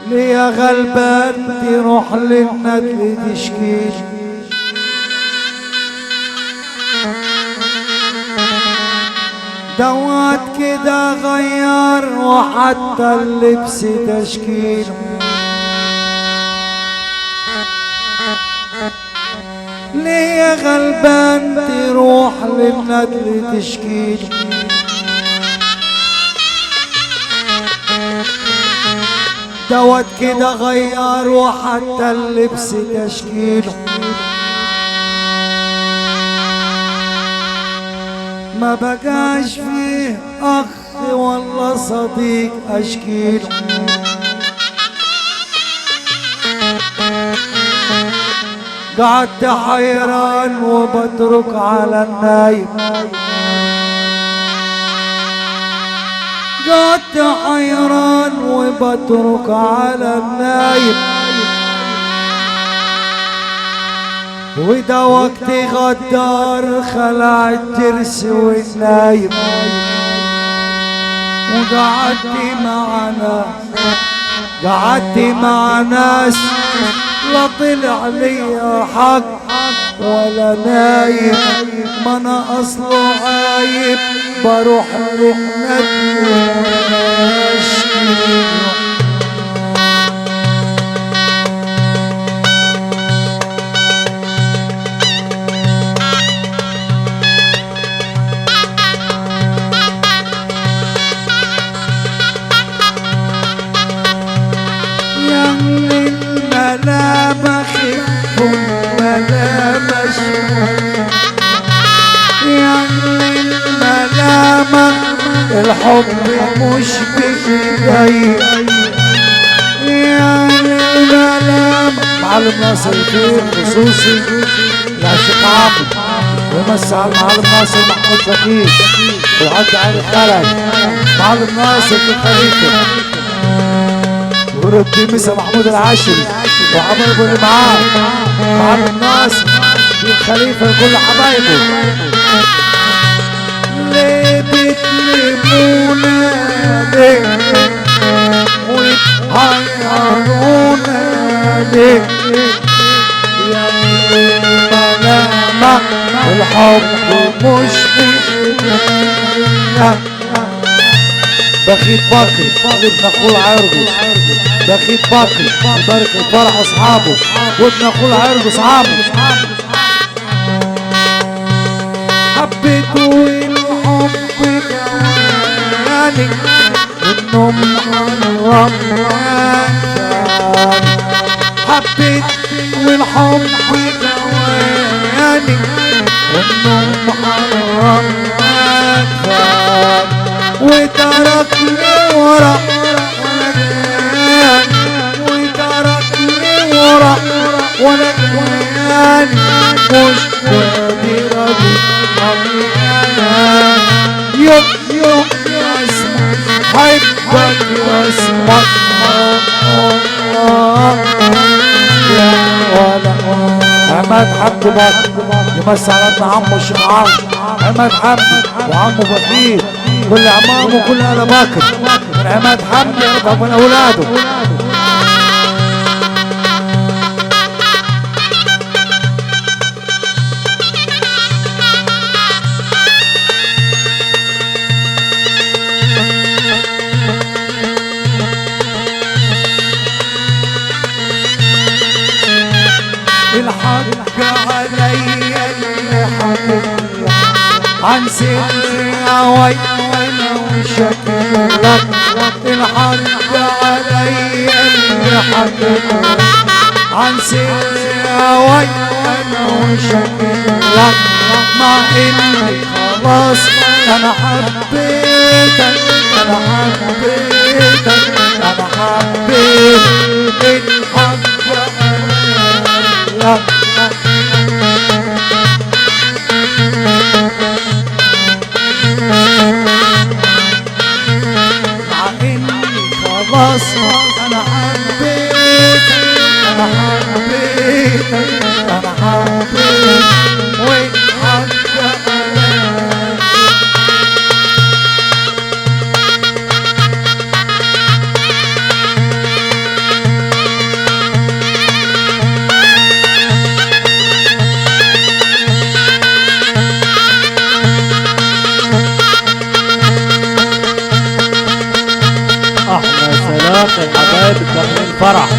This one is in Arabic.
ليه يا غلبان تروح للندل تشكيل؟ دوات كده غير وحتى اللبس تشكيل. ليه يا غلبان تروح للندل تشكيل؟ دوت كده غير وحتى اللبس تشكيل. ما بقاش فيه اخ ولا صديق اشكيل. قعدت حيران وبترك على النايم. قعدت حيران وبترك على النايم. وده وقت غدار خلع الترس والنايم. قعدت مع ناس لا طلع لي حق ولا نايم. ما انا اصله عايب بروح للندل اشكي. الحب مش بإيدي يا الملام. معلم ناصر الفيل خصوصي لعشق عمرو، ويمسي على المعلم ناصر محمود فكير ويعدي على الخلج. معلم ناصر في الخليفة ورد مسا محمود العاشري وحبايبه اللي معاه. معلم ناصر في الخليفة لكل حبايبه. ليه بتلمونا ليه وتحيرونا ليه يا الملامة؟ الحب مش بإيدينا. بخيت بكري ابن اخوه العرجوس، بخيت بكري يبارك الفرح اصحابه وابن اخوه العرجوس عمرو. حبيته والحب جواني انه محرم ثاني. حبيت والحب جواني انه محرم ثاني. وتركني ورا ولا جاني، وتركني ورا ولا جاني. مش قادر اقول يوم حبك اسمك يا ولا. عماد حمدي بكر يمسي على ابن عمه الشيخ عماد حمدي وعمه بخيت كل عمامه وكل اهل بكر. من عماد حمدي يرضى من اولاده. الحق عليا اللي حكيت عن سري هواي وانا وشكلك. الحق عليا اللي حكيت عن سري هواي وانا وشكلك. مع اني خلاص انا حبيتك، انا حبيتك، انا حبيت. الحق مع اني خلاص انا حبيتك، انا حبيتك، انا حبيت. والحق الحبايب داخلين فرح